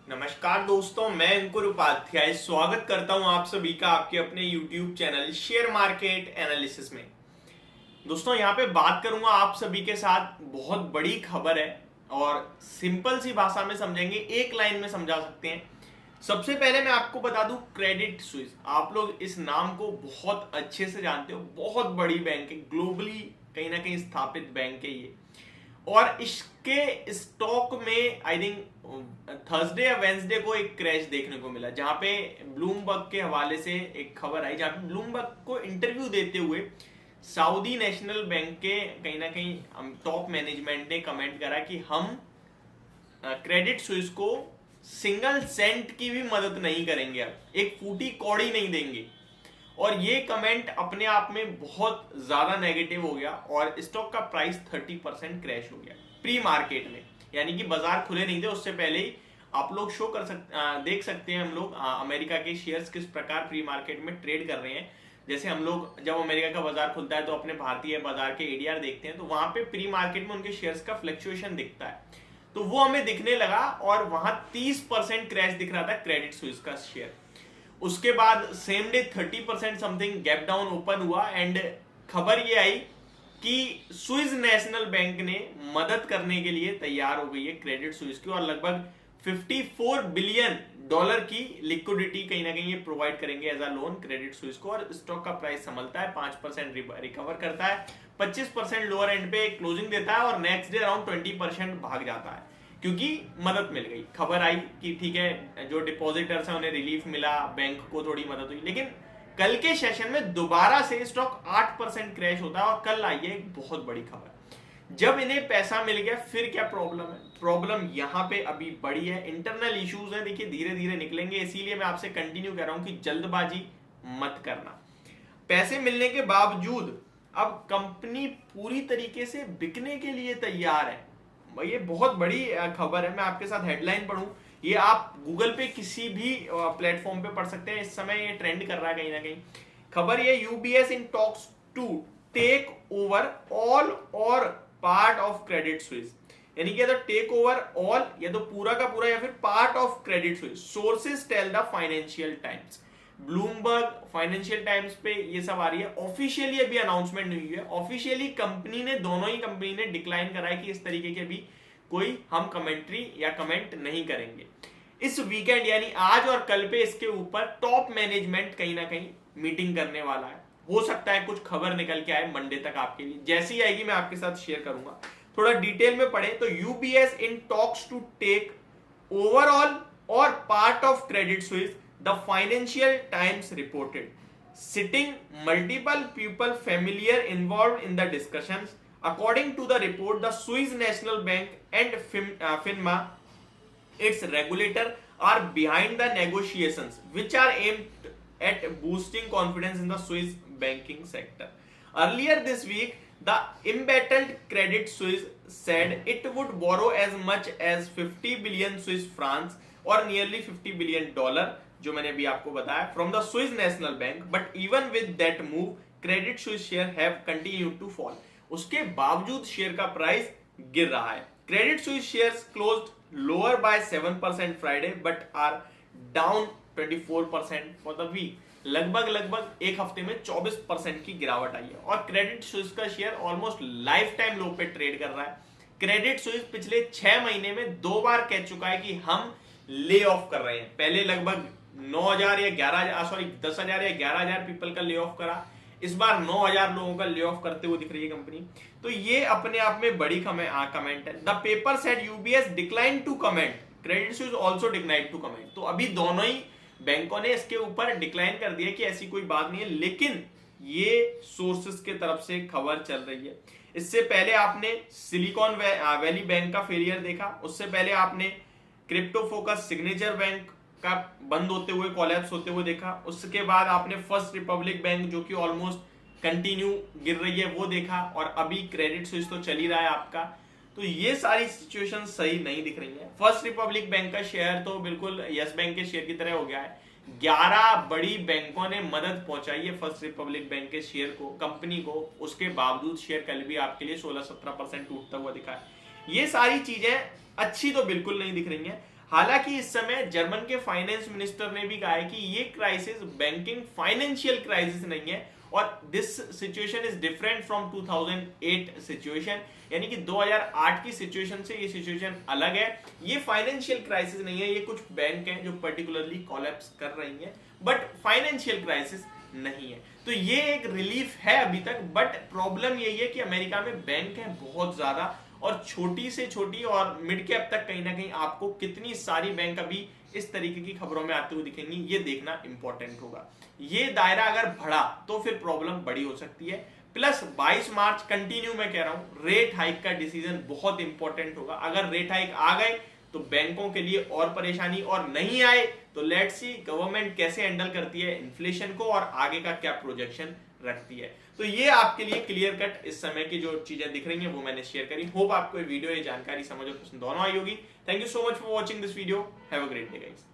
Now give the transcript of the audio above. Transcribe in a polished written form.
नमस्कार दोस्तों, मैं अंकुर उपाध्याय स्वागत करता हूं आप सभी का आपके अपने YouTube channel share market analysis में। दोस्तों यहां पे बात करूंगा आप सभी के साथ, बहुत बड़ी खबर है और सिंपल सी भाषा में समझेंगे, एक लाइन में समझा सकते हैं। सबसे पहले मैं आपको बता दूं, क्रेडिट स्विस, आप लोग इस नाम को बहुत अच्छे से जानते हो, बहुत बड़ी बैंक है, ग्लोबली कहीं ना कहीं स्थापित बैंक है ये। और इसके स्टॉक में आई थिंक थर्सडे या वेंसडे को एक क्रैश देखने को मिला, जहां पे ब्लूमबर्ग के हवाले से एक खबर आई, जहां पे ब्लूमबर्ग को इंटरव्यू देते हुए सऊदी नेशनल बैंक के कहीं ना कहीं टॉप मैनेजमेंट ने कमेंट करा कि हम क्रेडिट स्विस को सिंगल सेंट की भी मदद नहीं करेंगे, अब एक फूटी कौड़ी नहीं देंगे। और ये कमेंट अपने आप में बहुत ज्यादा नेगेटिव हो गया और स्टॉक का प्राइस 30% क्रैश हो गया प्री मार्केट में, यानी कि बाजार खुले नहीं थे उससे पहले ही। आप लोग देख सकते हैं हम लोग अमेरिका के शेयर्स किस प्रकार प्री मार्केट में ट्रेड कर रहे हैं। जैसे हम लोग जब अमेरिका का बाजार खुलता है तो अपने भारतीय बाजार के एडीआर देखते हैं, तो वहां पे प्री मार्केट में उनके शेयर्स का फ्लक्चुएशन दिखता है, तो वो हमें दिखने लगा और वहां 30% क्रैश दिख रहा था क्रेडिट स्विस का शेयर। उसके बाद same day 30% something gap down open हुआ एंड खबर ये आई कि स्विस नेशनल बैंक ने मदद करने के लिए तैयार हो गई है क्रेडिट स्विस की, और लगभग $54 बिलियन की लिक्विडिटी कहीं ना कहीं ये प्रोवाइड करेंगे as a loan Credit Suisse को। और स्टॉक का प्राइस संभलता है, 5% रिकवर करता है, 25% लोअर एंड पे क्लोजिंग देता है और नेक्स्ट डे अराउंड 20% भाग जाता है, क्योंकि मदद मिल गई। खबर आई कि ठीक है, जो डिपॉजिटर्स हैं उन्हें रिलीफ मिला, बैंक को थोड़ी मदद हुई। लेकिन कल के सेशन में दोबारा से स्टॉक 8% क्रैश होता है और कल आई है एक बहुत बड़ी खबर, जब इन्हें पैसा मिल गया फिर क्या प्रॉब्लम है। प्रॉब्लम यहां पे अभी बड़ी है, इंटरनल इश्यूज है, देखिए धीरे धीरे निकलेंगे, इसीलिए मैं आपसे कंटिन्यू कह रहा हूं कि जल्दबाजी मत करना। पैसे मिलने के बावजूद अब कंपनी पूरी तरीके से बिकने के लिए तैयार है। ये बहुत बड़ी खबर है, मैं आपके साथ हेडलाइन पढ़ूं, ये आप गूगल पे किसी भी प्लेटफॉर्म पे पढ़ सकते हैं, इस समय ये ट्रेंड कर रहा है कहीं ना कहीं। खबर ये, UBS in talks to take over all or part of Credit Suisse, यानी कि या तो टेक ओवर ऑल या तो पूरा का पूरा या फिर part of Credit Suisse, sources tell the Financial Times. Bloomberg, Financial Times पे ये सब आ रही है। ऑफिशियली अभी अनाउंसमेंट नहीं हुई है, ऑफिशियली कंपनी ने, दोनों ही कंपनी ने डिक्लाइन करा है कि इस तरीके के भी कोई हम कमेंट्री या कमेंट नहीं करेंगे। इस वीकेंड यानी आज और कल पे इसके ऊपर टॉप मैनेजमेंट कहीं ना कहीं मीटिंग करने वाला है। हो सकता है कुछ खबर निकल के आए मंडे तक आपके लिए, जैसी आएगी मैं आपके साथ शेयर करूंगा। थोड़ा डिटेल में पढ़े तो UBS in talks to take over all or part of Credit Suisse, the Financial Times reported, citing multiple people familiar involved in the discussions. According to the report, the Swiss National Bank and FINMA, its regulator, are behind the negotiations, which are aimed at boosting confidence in the Swiss banking sector. Earlier this week, the embattled Credit Suisse said it would borrow as much as 50 billion Swiss francs or nearly $50 billion, जो मैंने अभी आपको बताया, from the Swiss National Bank. But even with that move, Credit Suisse share have continued to fall, उसके बावजूद share का price गिर रहा है। Credit Suisse shares closed lower by 7% Friday but are down 24% for the week. लगभग एक हफ्ते में 24% की गिरावट आई है और क्रेडिट स्विस का शेयर ऑलमोस्ट लाइफ टाइम लो पे ट्रेड कर रहा है। क्रेडिट स्विस पिछले 6 महीने में 2 बार कह चुका है कि हम ले ऑफ कर रहे हैं। पहले लगभग 9,000 या 10,000 या 11,000 पीपल का ले ऑफ करा, इस बार 9,000 लोगों का ले ऑफ करते हुए दिख रही है कंपनी। तो ये अपने आप में बड़ी कमेंट है। The paper said UBS decline to comment, Credit Suisse also decline to comment. तो अभी दोनों ही बैंकों ने इसके ऊपर डिक्लाइन कर दिया कि ऐसी कोई बात नहीं है, लेकिन ये सोर्सेस के तरफ से खबर चल रही है। इससे पहले आपने सिलिकॉन वैली बैंक का फेलियर देखा, उससे पहले आपने क्रिप्टो फोकस सिग्नेचर बैंक का बंद होते हुए, कोलैप्स होते हुए देखा। उसके बाद आपने फर्स्ट रिपब्लिक बैंक, जो कि ऑलमोस्ट कंटिन्यू गिर रही है, वो देखा, और अभी क्रेडिट स्विस तो चल ही रहा है आपका। तो ये सारी सिचुएशन सही नहीं दिख रही है। फर्स्ट रिपब्लिक बैंक का शेयर तो बिल्कुल यस बैंक के शेयर की तरह हो गया है। 11 बड़ी बैंकों ने मदद पहुंचाई है फर्स्ट रिपब्लिक बैंक के शेयर को, कंपनी को, उसके बावजूद शेयर कल भी आपके लिए 16-17% टूटता हुआ दिखा है। ये सारी चीजें अच्छी तो बिल्कुल नहीं दिख रही हैं। हालांकि इस समय जर्मन के फाइनेंस मिनिस्टर ने भी कहा है कि ये क्राइसिस बैंकिंग फाइनेंशियल क्राइसिस नहीं है और this situation is different from 2008 situation, यानी कि 2008 की सिचुएशन से ये सिचुएशन अलग है। ये फाइनेंशियल क्राइसिस नहीं है, ये कुछ बैंक हैं जो पर्टिकुलरली कोलैप्स कर रही हैं, बट फाइनेंशियल क्राइसिस नहीं है। तो ये एक रिलीफ है अभी तक, बट प्रॉब्लम यही है कि अमेरिका में बैंक है बहुत ज्यादा और छोटी से छोटी और मिड कैप तक कहीं ना कहीं आपको कितनी सारी बैंक अभी इस तरीके की खबरों में आते हुए दिखेंगी, ये देखना इंपॉर्टेंट होगा। ये दायरा अगर बढ़ा तो फिर प्रॉब्लम बड़ी हो सकती है। प्लस 22 मार्च कंटिन्यू मैं कह रहा हूं रेट हाइक का डिसीजन बहुत इंपॉर्टेंट होगा। अगर रेट हाइक आ गए तो बैंकों के लिए और परेशानी, और नहीं आए तो लेट्स सी गवर्नमेंट कैसे हैंडल करती है इन्फ्लेशन को और आगे का क्या प्रोजेक्शन रखती है। तो ये आपके लिए क्लियर कट इस समय की जो चीजें दिख रही हैं वो मैंने शेयर करी। होप आपको ये वीडियो, ये जानकारी समझ और पसंद दोनों आई होगी। Thank you so much for watching this video. Have a great day guys.